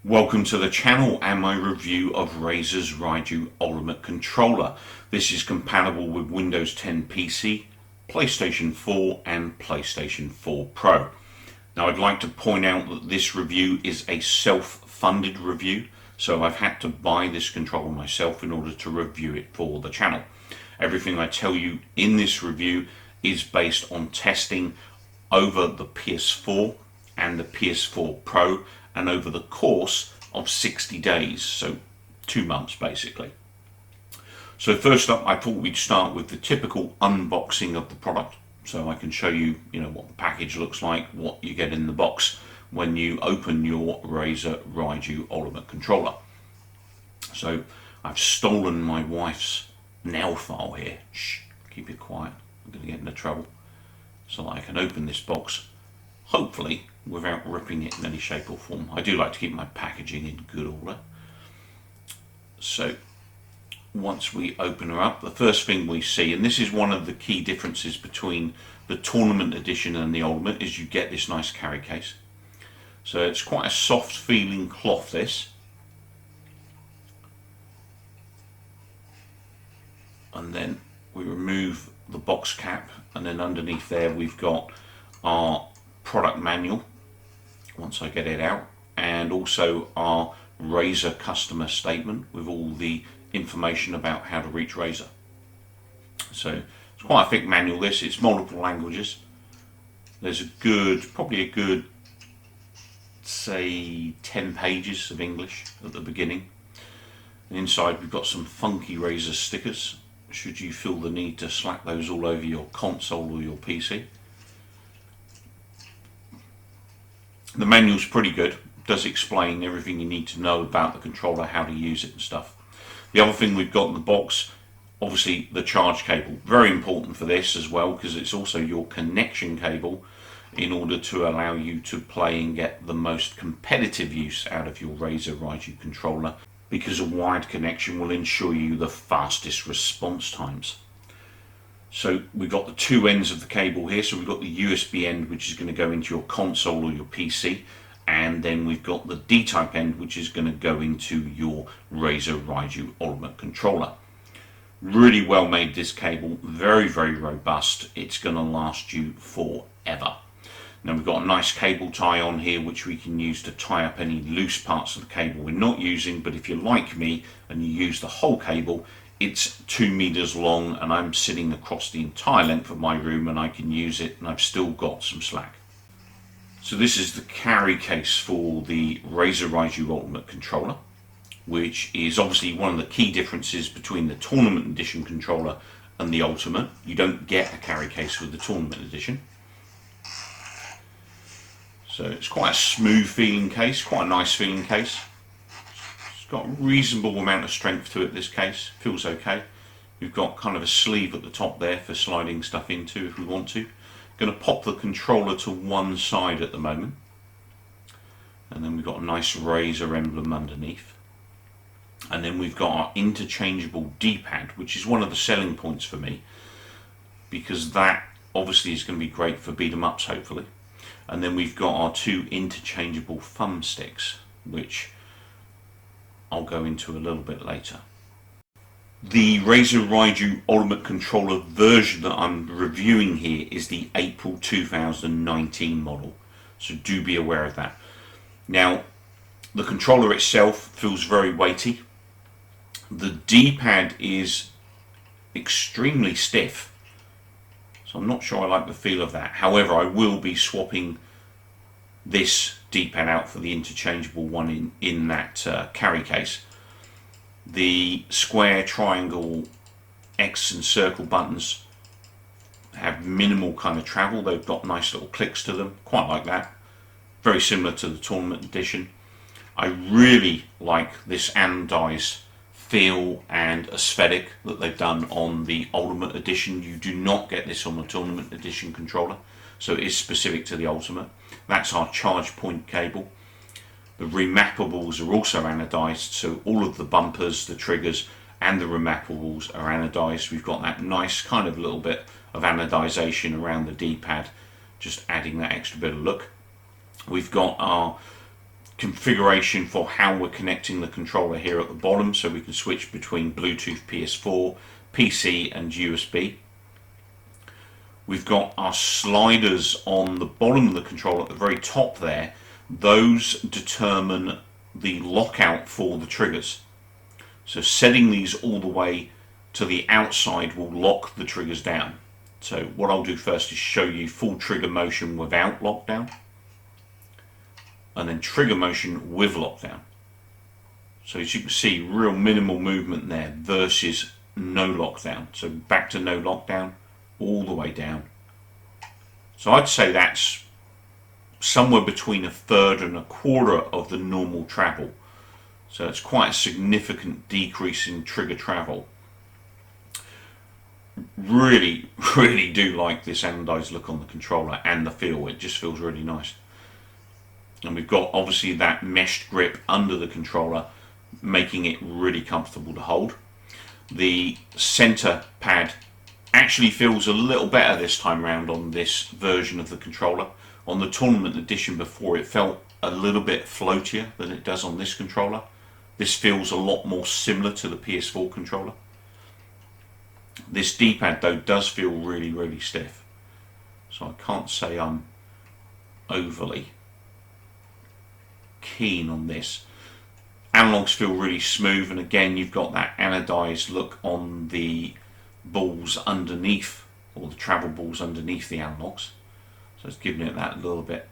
Welcome to the channel and my review of Razer's Raiju Ultimate Controller. This is compatible with Windows 10 PC, PlayStation 4 and PlayStation 4 Pro. Now I'd like to point out that this review is a self-funded review, so I've had to buy this controller myself in order to review it for the channel. Everything I tell you in this review is based on testing over the PS4 and the PS4 Pro and over the course of 60 days, so 2 months basically. So first up, I thought we'd start with the typical unboxing of the product, so I can show you, what the package looks like, what you get in the box when you open your Razer Raiju Ultimate Controller. So I've stolen my wife's nail file here. Shh, keep it quiet, I'm going to get into trouble. So that I can open this box, hopefully without ripping it in any shape or form. I do like to keep my packaging in good order. So once we open her up, the first thing we see, and this is one of the key differences between the Tournament Edition and the Ultimate, is you get this nice carry case. So it's quite a soft feeling cloth, this. And then we remove the box cap, and then underneath there we've got our product manual, once I get it out, and also our Razer customer statement with all the information about how to reach Razer. So it's quite a thick manual this, it's multiple languages. There's probably a good, say 10 pages of English at the beginning. And inside we've got some funky Razer stickers, should you feel the need to slap those all over your console or your PC. The manual's pretty good, does explain everything you need to know about the controller, how to use it and stuff. The other thing we've got in the box, obviously the charge cable, very important for this as well, because it's also your connection cable in order to allow you to play and get the most competitive use out of your Razer Raiju controller, because a wired connection will ensure you the fastest response times. So we've got the two ends of the cable here. So we've got the USB end, which is going to go into your console or your PC, and then we've got the D-type end, which is going to go into your Razer Raiju Ultimate Controller. Really well made, this cable, very, very robust. It's going to last you forever. Now we've got a nice cable tie on here, which we can use to tie up any loose parts of the cable we're not using, but if you're like me and you use the whole cable, it's 2 meters long, and I'm sitting across the entire length of my room and I can use it, and I've still got some slack. So this is the carry case for the Razer Raiju Ultimate Controller, which is obviously one of the key differences between the Tournament Edition controller and the Ultimate. You don't get a carry case with the Tournament Edition. So it's quite a smooth feeling case, quite a nice feeling case. Got a reasonable amount of strength to it, this case, feels okay. We've got kind of a sleeve at the top there for sliding stuff into if we want to. Going to pop the controller to one side at the moment, and then we've got a nice Razer emblem underneath, and then we've got our interchangeable D-pad, which is one of the selling points for me, because that obviously is going to be great for beat 'em ups hopefully. And then we've got our two interchangeable thumbsticks, which I'll go into a little bit later. The Razer Raiju Ultimate Controller version that I'm reviewing here is the April 2019 model, so do be aware of that. Now, the controller itself feels very weighty. The D-pad is extremely stiff, so I'm not sure I like the feel of that. However, I will be swapping this D-pad out for the interchangeable one in that carry case. The square, triangle, X and circle buttons have minimal kind of travel. They've got nice little clicks to them, quite like that. Very similar to the Tournament Edition. I really like this anodized feel and aesthetic that they've done on the Ultimate Edition. You do not get this on the Tournament Edition controller, so it is specific to the Ultimate. That's our charge point cable. The remappables are also anodized, so all of the bumpers, the triggers, and the remappables are anodized. We've got that nice kind of little bit of anodization around the D-pad, just adding that extra bit of look. We've got our configuration for how we're connecting the controller here at the bottom, so we can switch between Bluetooth, PS4, PC and USB. We've got our sliders on the bottom of the controller at the very top there. Those determine the lockout for the triggers. So setting these all the way to the outside will lock the triggers down. So what I'll do first is show you full trigger motion without lockdown, and then trigger motion with lockdown. So as you can see, real minimal movement there versus no lockdown. So back to no lockdown, all the way down. So I'd say that's somewhere between 1/3 and 1/4 of the normal travel. So it's quite a significant decrease in trigger travel. Really do like this anodized look on the controller and the feel. It just feels really nice. And we've got obviously that meshed grip under the controller, making it really comfortable to hold. The center pad actually feels a little better this time around on this version of the controller. On the tournament edition before, it felt a little bit floatier than it does on this controller. This feels a lot more similar to the PS4 controller. This D-pad though does feel really stiff, so I can't say I'm overly keen on this. Analogs feel really smooth, and again you've got that anodized look on the balls underneath, or the travel balls underneath the analogs, so it's giving it that little bit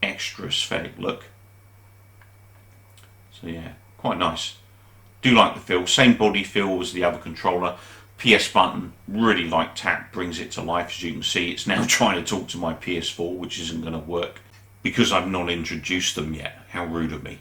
extra aesthetic look. So yeah, quite nice. Do like the feel. Same body feel as the other controller. PS button, really like tap, brings it to life. As you can see, it's now trying to talk to my PS4, which isn't going to work because I've not introduced them yet. How rude of me.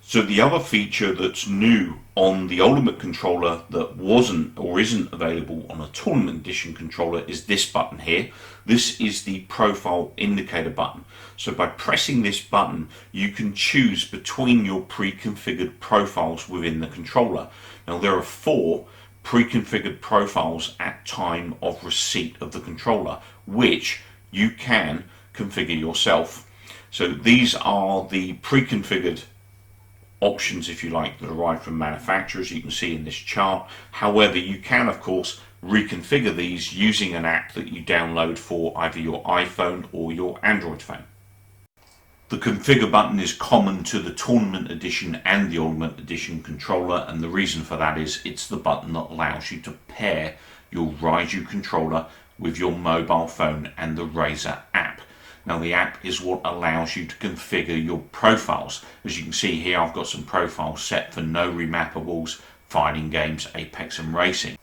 So the other feature that's new on the Ultimate controller that wasn't or isn't available on a Tournament Edition controller is this button here. This is the profile indicator button. So by pressing this button, you can choose between your pre-configured profiles within the controller. Now there are 4 pre-configured profiles at time of receipt of the controller, which you can configure yourself. So these are the pre-configured options, if you like, that arrive from manufacturers. You can see in this chart. However, you can of course reconfigure these using an app that you download for either your iPhone or your Android phone. The configure button is common to the Tournament Edition and the Ultimate Edition controller, and the reason for that is it's the button that allows you to pair your Raiju controller with your mobile phone and the Razer app. Now the app is what allows you to configure your profiles. As you can see here, I've got some profiles set for no remappables, fighting games, Apex and racing.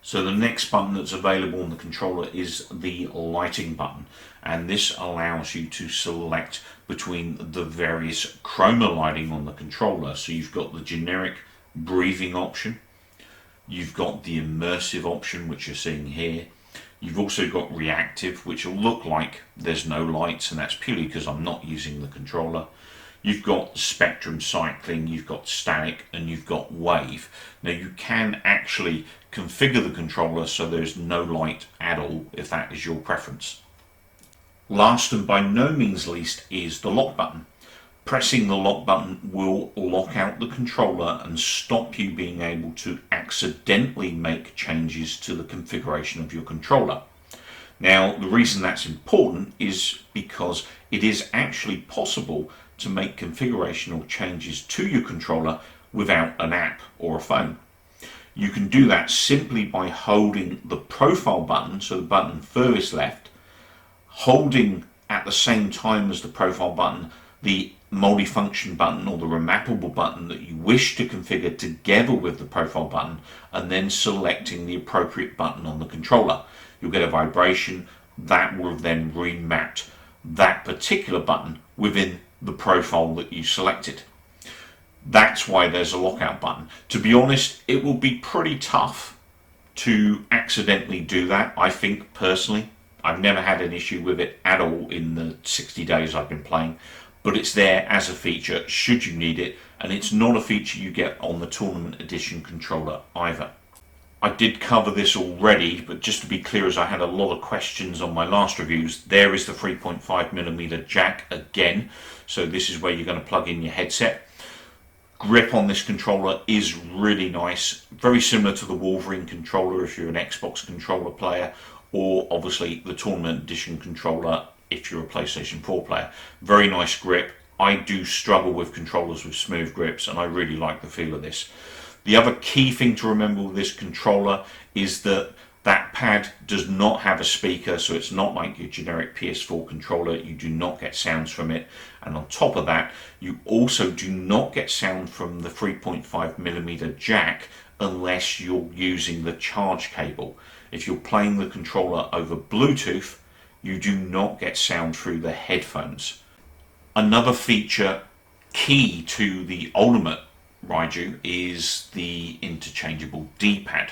So the next button that's available on the controller is the lighting button, and this allows you to select between the various chroma lighting on the controller. So you've got the generic breathing option, you've got the immersive option which you're seeing here, you've also got reactive, which will look like there's no lights, and that's purely because I'm not using the controller. You've got spectrum cycling, you've got static, and you've got wave. Now you can actually configure the controller so there's no light at all if that is your preference. Last and by no means least is the lock button. Pressing the lock button will lock out the controller and stop you being able to accidentally make changes to the configuration of your controller. Now the reason that's important is because it is actually possible to make configurational changes to your controller without an app or a phone. You can do that simply by holding the profile button, so the button furthest left, holding at the same time as the profile button the multifunction button or the remappable button that you wish to configure together with the profile button, and then selecting the appropriate button on the controller. You'll get a vibration that will then remap that particular button within the profile that you selected. That's why there's a lockout button. To be honest, it will be pretty tough to accidentally do that, I think personally. I've never had an issue with it at all in the 60 days I've been playing, but it's there as a feature should you need it, and it's not a feature you get on the Tournament Edition controller either. I did cover this already, but just to be clear, as I had a lot of questions on my last reviews, there is the 3.5mm jack again, so this is where you're going to plug in your headset. Grip on this controller is really nice, very similar to the Wolverine controller if you're an Xbox controller player, or obviously the Tournament Edition controller if you're a PlayStation 4 player. Very nice grip. I do struggle with controllers with smooth grips, and I really like the feel of this. The other key thing to remember with this controller is that that pad does not have a speaker, so it's not like your generic PS4 controller. You do not get sounds from it, and on top of that, you also do not get sound from the 3.5mm jack unless you're using the charge cable. If you're playing the controller over Bluetooth, you do not get sound through the headphones. Another feature key to the Ultimate Raiju is the interchangeable D-pad,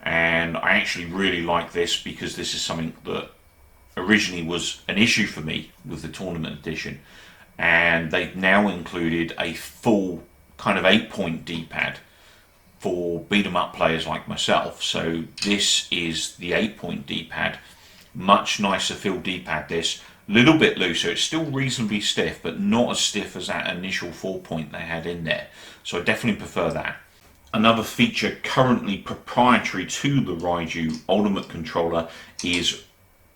and I actually really like this because this is something that originally was an issue for me with the Tournament Edition, and they've now included a full kind of 8-point D-pad for beat 'em up players like myself. So this is the 8-point D-pad, much nicer feel D-pad this. Little bit looser, it's still reasonably stiff, but not as stiff as that initial 4-point they had in there. So I definitely prefer that. Another feature currently proprietary to the Raiju Ultimate controller is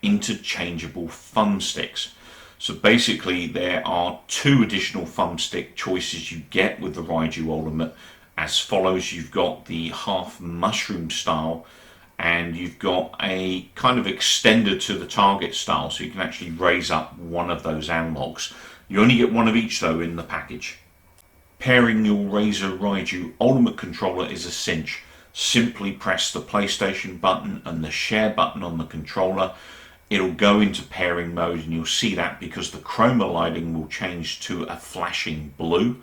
interchangeable thumbsticks. So basically there are 2 additional thumbstick choices you get with the Raiju Ultimate as follows. You've got the half mushroom style, and you've got a kind of extender to the target style, so you can actually raise up one of those analogs. You only get one of each though in the package. Pairing your Razer Raiju Ultimate controller is a cinch. Simply press the PlayStation button and the share button on the controller. It'll go into pairing mode, and you'll see that because the chroma lighting will change to a flashing blue.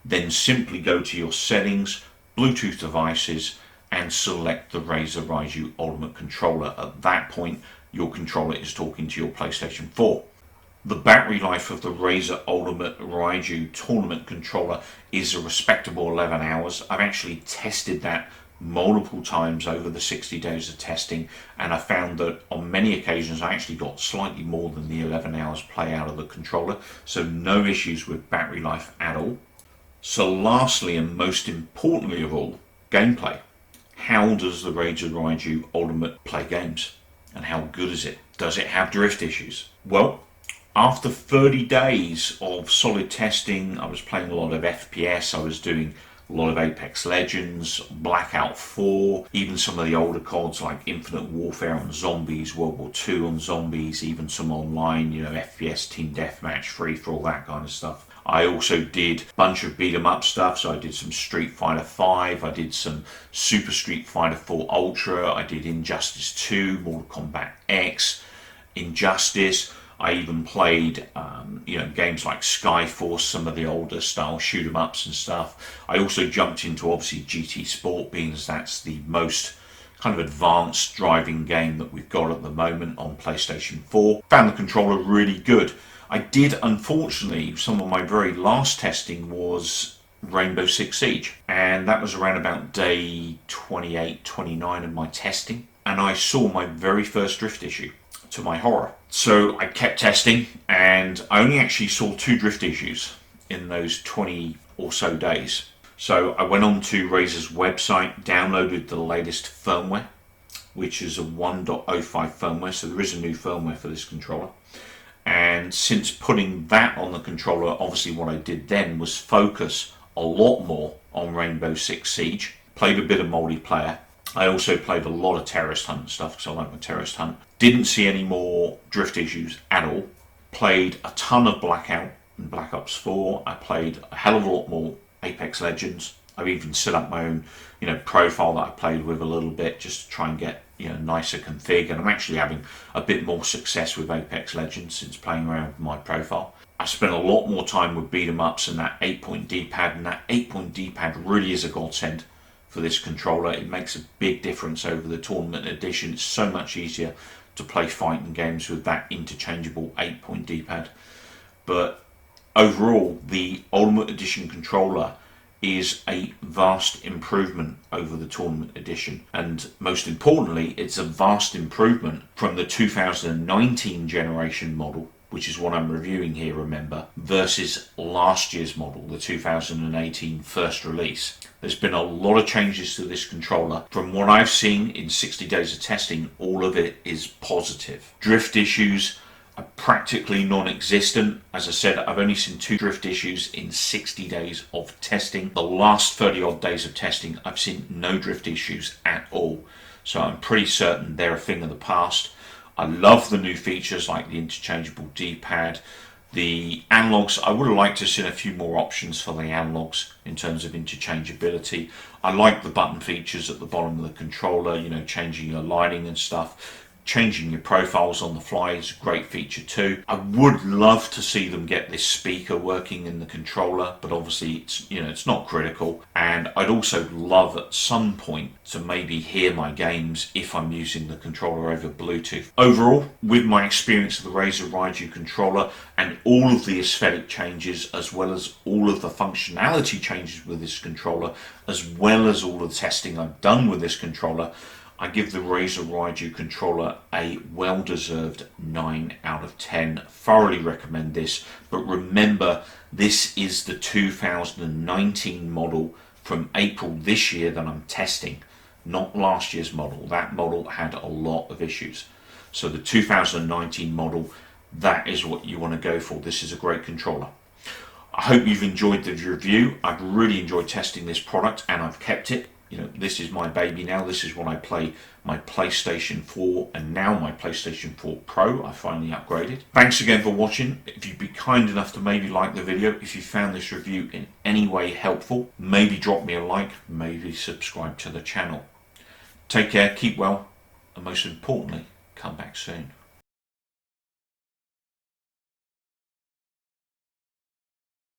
Then simply go to your settings, Bluetooth devices, and select the Razer Raiju Ultimate controller. At that point, your controller is talking to your PlayStation 4. The battery life of the Razer Ultimate Raiju Tournament controller is a respectable 11 hours. I've actually tested that multiple times over the 60 days of testing, and I found that on many occasions I actually got slightly more than the 11 hours play out of the controller, so no issues with battery life at all. So lastly, and most importantly of all, gameplay. How does the Razer Raiju Ultimate play games? And how good is it? Does it have drift issues? Well, after 30 days of solid testing, I was playing a lot of FPS, I was doing a lot of Apex Legends, Blackout 4, even some of the older CODs like Infinite Warfare on zombies, World War II on zombies, even some online, FPS, Team Deathmatch, Free for all that kind of stuff. I also did a bunch of beat 'em up stuff, so I did some Street Fighter 5, I did some Super Street Fighter 4 Ultra, I did Injustice 2, Mortal Kombat X, Injustice. I even played games like Skyforce, some of the older style shoot 'em ups and stuff. I also jumped into obviously GT Sport, being as that's the most kind of advanced driving game that we've got at the moment on PlayStation 4. Found the controller really good. I did, unfortunately, some of my very last testing was Rainbow Six Siege, and that was around about day 28, 29 of my testing, and I saw my very first drift issue, to my horror. So I kept testing, and I only actually saw 2 drift issues in those 20 or so days. So I went on to Razer's website, downloaded the latest firmware, which is a 1.05 firmware, so there is a new firmware for this controller. And since putting that on the controller, obviously what I did then was focus a lot more on Rainbow Six Siege. Played a bit of multiplayer. I also played a lot of Terrorist Hunt stuff because I like my Terrorist Hunt. Didn't see any more drift issues at all. Played a ton of Blackout and Black Ops 4. I played a hell of a lot more Apex Legends. I've even set up my own, profile that I played with a little bit just to try and get, nicer config. And I'm actually having a bit more success with Apex Legends since playing around with my profile. I spent a lot more time with beat 'em ups and that 8-point D-pad, and that 8-point D-pad really is a godsend for this controller. It makes a big difference over the Tournament Edition. It's so much easier to play fighting games with that interchangeable 8-point D-pad. But overall, the Ultimate Edition controller is a vast improvement over the Tournament Edition, and most importantly, it's a vast improvement from the 2019 generation model, which is what I'm reviewing here, remember, versus last year's model, the 2018 first release. There's been a lot of changes to this controller. From what I've seen in 60 days of testing, all of it is positive. Drift issues are practically non-existent. As I said, I've only seen 2 drift issues in 60 days of testing. The last 30 odd days of testing, I've seen no drift issues at all. So I'm pretty certain they're a thing of the past. I love the new features like the interchangeable D-pad. The analogs, I would have liked to have seen a few more options for the analogs in terms of interchangeability. I like the button features at the bottom of the controller, you know, changing your lighting and stuff. Changing your profiles on the fly is a great feature too. I would love to see them get this speaker working in the controller, but obviously it's, you know, it's not critical. And I'd also love at some point to maybe hear my games if I'm using the controller over Bluetooth. Overall, with my experience of the Razer Raiju controller and all of the aesthetic changes, as well as all of the functionality changes with this controller, as well as all of the testing I've done with this controller, I give the Razer Raiju controller a well-deserved 9 out of 10. Thoroughly recommend this, but remember, this is the 2019 model from April this year that I'm testing, not last year's model. That model had a lot of issues. So the 2019 model, that is what you want to go for. This is a great controller. I hope you've enjoyed the review. I've really enjoyed testing this product, and I've kept it. You know, this is my baby now. This is when I play my PlayStation 4 and now my PlayStation 4 Pro. I finally upgraded. Thanks again for watching. If you'd be kind enough to maybe like the video, if you found this review in any way helpful, maybe drop me a like, maybe subscribe to the channel. Take care, keep well, and most importantly, come back soon.